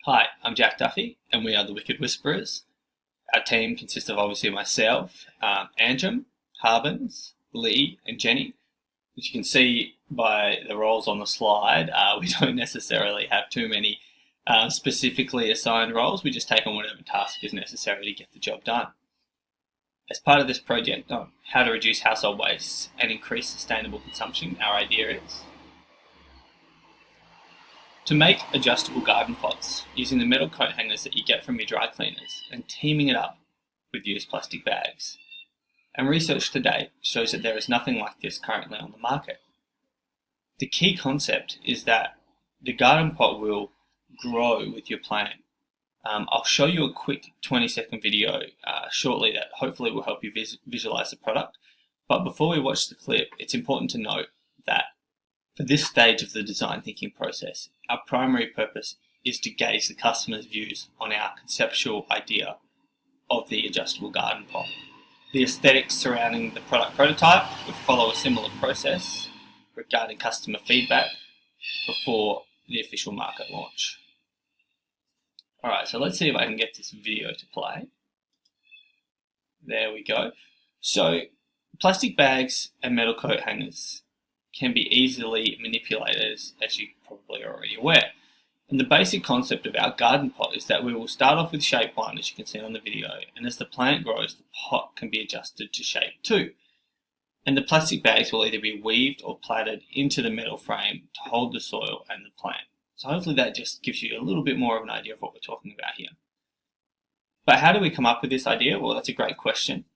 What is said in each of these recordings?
Hi, I'm Jack Duffy, and we are the Wicked Whisperers. Our team consists of obviously myself, Anjum, Harbins, Lee, and Jenny. As you can see by the roles on the slide, we don't necessarily have too many specifically assigned roles. We just take on whatever task is necessary to get the job done. As part of this project on how to reduce household waste and increase sustainable consumption, our idea is to make adjustable garden pots using the metal coat hangers that you get from your dry cleaners and teaming it up with used plastic bags. And research to date shows that there is nothing like this currently on the market. The key concept is that the garden pot will grow with your plant. I'll show you a quick 20-second video shortly that hopefully will help you visualize the product. But before we watch the clip, it's important to note that for this stage of the design thinking process, our primary purpose is to gauge the customer's views on our conceptual idea of the adjustable garden pot. The aesthetics surrounding the product prototype would follow a similar process regarding customer feedback before the official market launch. Alright, so let's see if I can get this video to play. There we go. So, plastic bags and metal coat hangers can be easily manipulated, as you're probably already aware. And the basic concept of our garden pot is that we will start off with shape 1, as you can see on the video, and as the plant grows, the pot can be adjusted to shape 2. And the plastic bags will either be weaved or plaited into the metal frame to hold the soil and the plant. So hopefully that just gives you a little bit more of an idea of what we're talking about here. But how do we come up with this idea? Well, that's a great question.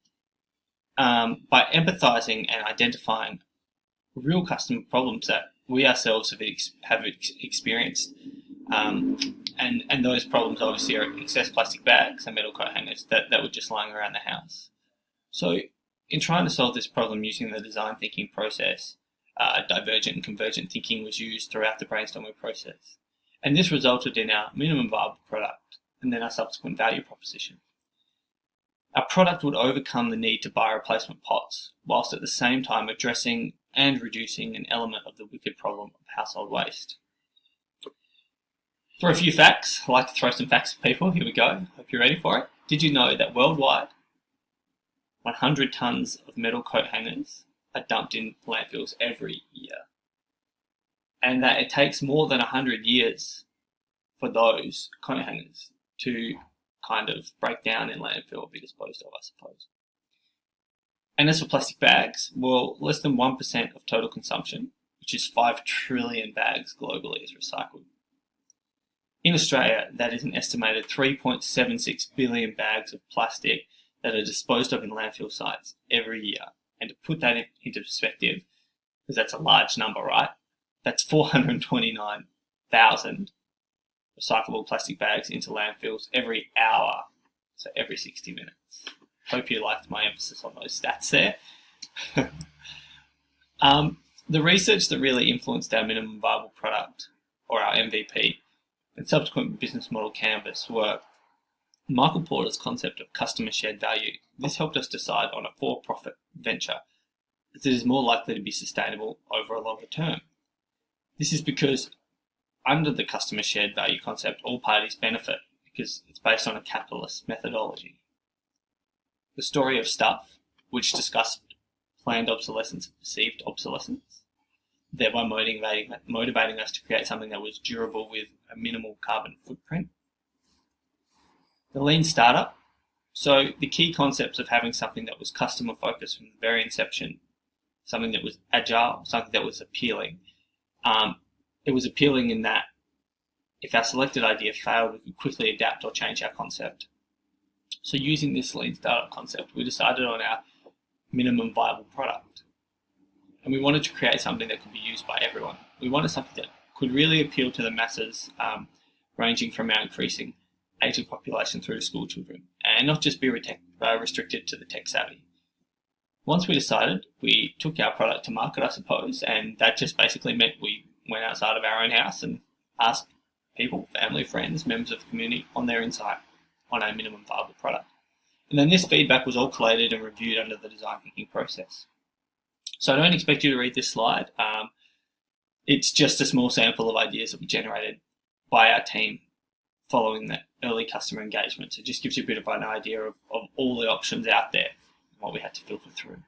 By empathizing and identifying real customer problems that we ourselves have experienced. And those problems obviously are excess plastic bags and metal coat hangers that were just lying around the house. So in trying to solve this problem using the design thinking process, divergent and convergent thinking was used throughout the brainstorming process. And this resulted in our minimum viable product and then our subsequent value proposition. Our product would overcome the need to buy replacement pots, whilst at the same time addressing and reducing an element of the wicked problem of household waste. For a few facts, I like to throw some facts at people. Here we go. Hope you're ready for it. Did you know that worldwide, 100 tons of metal coat hangers are dumped in landfills every year? And that it takes more than 100 years for those coat hangers to kind of break down in landfill or be disposed of, I suppose. And as for plastic bags, well, less than 1% of total consumption, which is 5 trillion bags globally, is recycled. In Australia, that is an estimated 3.76 billion bags of plastic that are disposed of in landfill sites every year. And to put that into perspective, because that's a large number, right? That's 429,000 recyclable plastic bags into landfills every hour, so every 60 minutes. Hope you liked my emphasis on those stats there. The research that really influenced our minimum viable product, or our MVP, and subsequent business model canvas were Michael Porter's concept of customer shared value. This helped us decide on a for-profit venture, as it is more likely to be sustainable over a longer term. This is because under the customer shared value concept, all parties benefit because it's based on a capitalist methodology. The story of Stuff, which discussed planned obsolescence and perceived obsolescence, thereby motivating us to create something that was durable with a minimal carbon footprint. The lean startup. So the key concepts of having something that was customer focused from the very inception, something that was agile, something that was appealing. It was appealing in that if our selected idea failed, we could quickly adapt or change our concept. So using this lean startup concept, we decided on our minimum viable product. And we wanted to create something that could be used by everyone. We wanted something that could really appeal to the masses, ranging from our increasing aging population through to school children, and not just be restricted to the tech savvy. Once we decided, we took our product to market, I suppose, and that just basically meant we went outside of our own house and asked people, family, friends, members of the community on their insight on our minimum viable product. And then this feedback was all collated and reviewed under the design thinking process. So I don't expect you to read this slide. It's just a small sample of ideas that we generated by our team following that early customer engagement. So it just gives you a bit of an idea of all the options out there and what we had to filter through.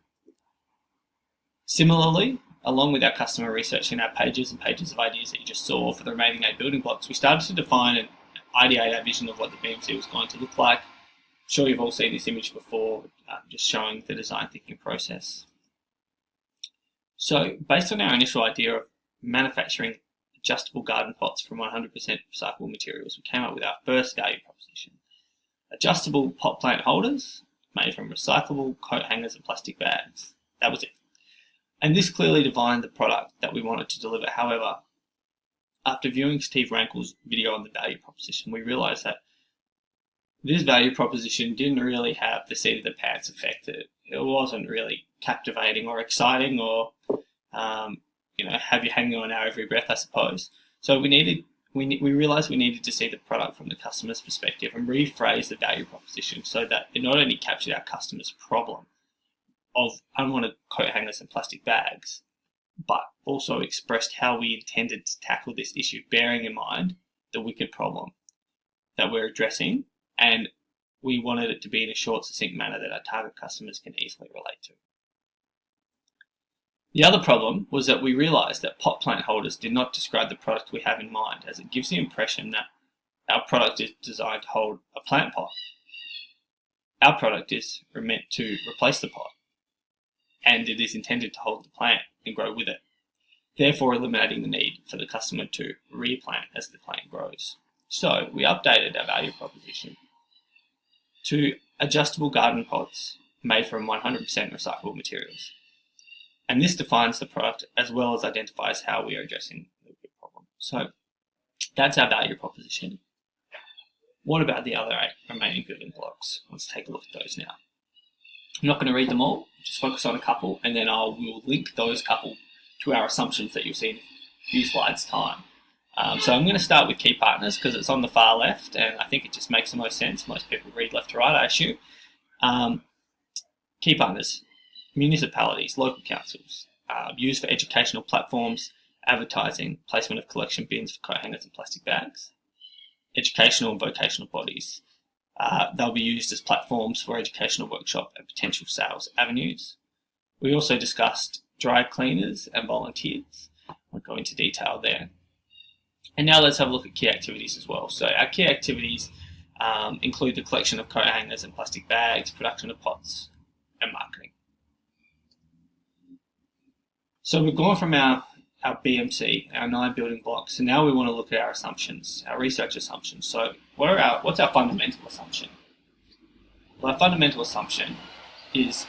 Similarly, along with our customer research in our pages and pages of ideas that you just saw for the remaining 8 building blocks, we started to define and ideate our vision of what the BMC was going to look like. I'm sure you've all seen this image before, just showing the design thinking process. So based on our initial idea of manufacturing adjustable garden pots from 100% recyclable materials, we came up with our first value proposition. Adjustable pot plant holders made from recyclable coat hangers and plastic bags. That was it. And this clearly defined the product that we wanted to deliver. However, after viewing Steve Rankel's video on the value proposition, we realized that this value proposition didn't really have the seat of the pants effect. It wasn't really captivating or exciting or have you hanging on our every breath, I suppose. So we realized we needed to see the product from the customer's perspective and rephrase the value proposition so that it not only captured our customer's problem of unwanted coat hangers and plastic bags, but also expressed how we intended to tackle this issue, bearing in mind the wicked problem that we're addressing, and we wanted it to be in a short, succinct manner that our target customers can easily relate to. The other problem was that we realised that pot plant holders did not describe the product we have in mind, as it gives the impression that our product is designed to hold a plant pot. Our product is meant to replace the pot, and it is intended to hold the plant and grow with it, therefore eliminating the need for the customer to replant as the plant grows. So we updated our value proposition to adjustable garden pots made from 100% recyclable materials. And this defines the product as well as identifies how we are addressing the problem. So that's our value proposition. What about the other 8 remaining building blocks? Let's take a look at those now. I'm not going to read them all, just focus on a couple, and then I will link those couple to our assumptions that you'll see in a few slides' time. So I'm going to start with key partners because it's on the far left, and I think it just makes the most sense. Most people read left to right, I assume. Key partners: municipalities, local councils, used for educational platforms, advertising, placement of collection bins for coat hangers and plastic bags. Educational and vocational bodies. They'll be used as platforms for educational workshop and potential sales avenues. We also discussed dry cleaners and volunteers. I'll go into detail there. And now let's have a look at key activities as well. So our key activities include the collection of coat hangers and plastic bags, production of pots, and marketing. So we've gone from our BMC, our 9 building blocks, and now we want to look at our assumptions, our research assumptions. So what's our fundamental assumption? Well, our fundamental assumption is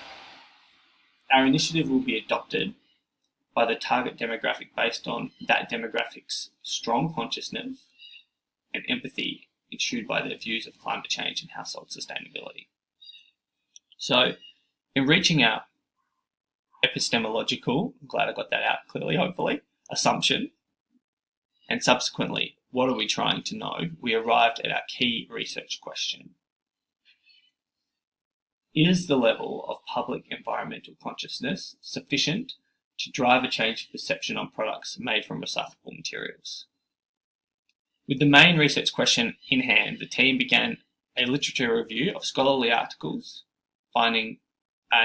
our initiative will be adopted by the target demographic based on that demographic's strong consciousness and empathy ensued by their views of climate change and household sustainability. So in reaching our epistemological, I'm glad I got that out clearly, hopefully, assumption, and subsequently, what are we trying to know? We arrived at our key research question. Is the level of public environmental consciousness sufficient to drive a change of perception on products made from recyclable materials? With the main research question in hand, the team began a literature review of scholarly articles, and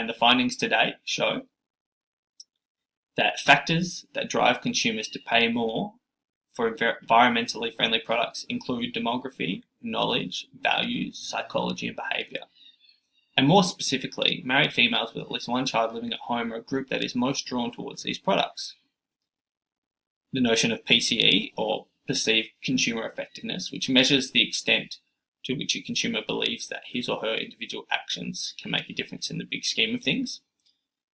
the findings to date show that factors that drive consumers to pay more for environmentally friendly products include demography, knowledge, values, psychology, and behaviour. And more specifically, married females with at least one child living at home are a group that is most drawn towards these products. The notion of PCE, or perceived consumer effectiveness, which measures the extent to which a consumer believes that his or her individual actions can make a difference in the big scheme of things.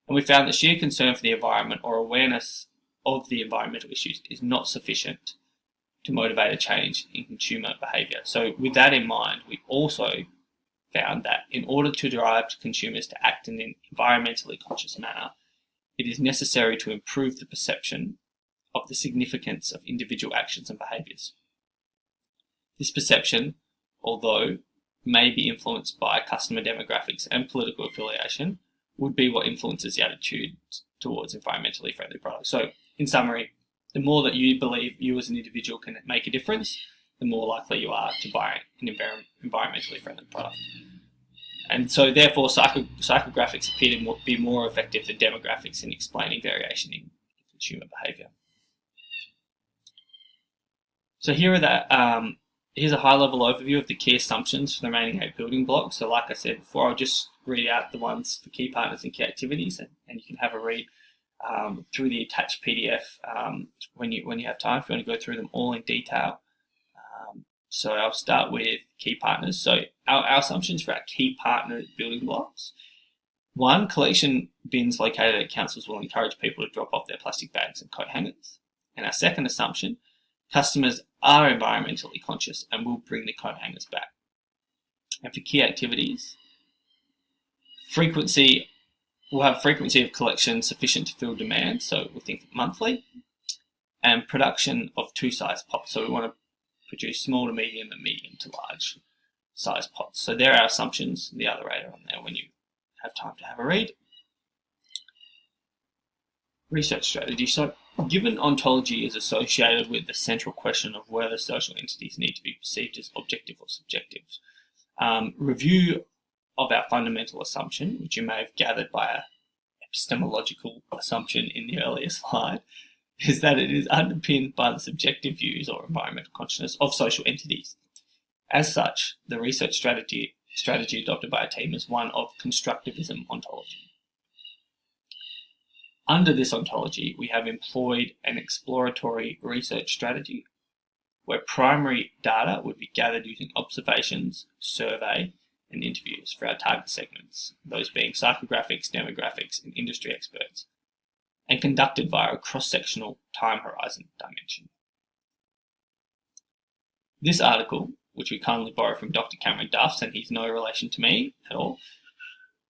And we found that sheer concern for the environment or awareness of the environmental issues is not sufficient to motivate a change in consumer behaviour. So with that in mind, we also found that in order to drive consumers to act in an environmentally conscious manner, it is necessary to improve the perception of the significance of individual actions and behaviours. This perception, although may be influenced by customer demographics and political affiliation, would be what influences the attitude towards environmentally friendly products. So in summary, the more that you believe you as an individual can make a difference, the more likely you are to buy an environmentally friendly product. And so therefore psychographics appear to be more effective than demographics in explaining variation in consumer behaviour. So here's a high-level overview of the key assumptions for the remaining 8 building blocks. So like I said before, I'll just read out the ones for key partners and key activities, and you can have a read through the attached PDF when you have time, if you want to go through them all in detail. So I'll start with key partners. So our assumptions for our key partner building blocks. 1, collection bins located at councils will encourage people to drop off their plastic bags and coat hangers. And our second assumption, customers are environmentally conscious and will bring the coat hangers back. And for key activities, we'll have frequency of collection sufficient to fill demand, so we think monthly, and production of 2 size pots. So we want to produce small to medium and medium to large size pots. So there are our assumptions. The other 8 are on there when you have time to have a read. Research strategy. So given ontology is associated with the central question of whether social entities need to be perceived as objective or subjective, review of our fundamental assumption, which you may have gathered by an epistemological assumption in the earlier slide, is that it is underpinned by the subjective views or environmental consciousness of social entities. As such, the research strategy adopted by our team is one of constructivism ontology. Under this ontology, we have employed an exploratory research strategy where primary data would be gathered using observations, survey, and interviews for our target segments, those being psychographics, demographics, and industry experts, and conducted via a cross-sectional time horizon dimension. This article, which we kindly borrow from Dr. Cameron Duffs, and he's no relation to me at all,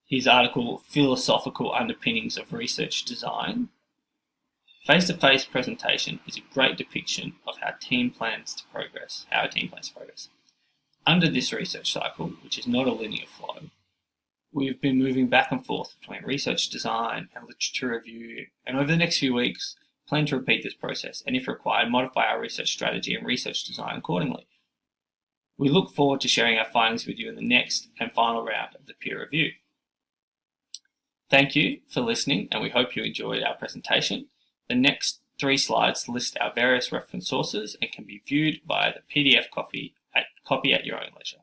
his article, Philosophical Underpinnings of Research Design, face-to-face presentation is a great depiction of how our team plans to progress. Under this research cycle, which is not a linear flow, we've been moving back and forth between research design and literature review, and over the next few weeks, plan to repeat this process, and if required, modify our research strategy and research design accordingly. We look forward to sharing our findings with you in the next and final round of the peer review. Thank you for listening, and we hope you enjoyed our presentation. The next 3 slides list our various reference sources and can be viewed via the PDF copy at your own leisure.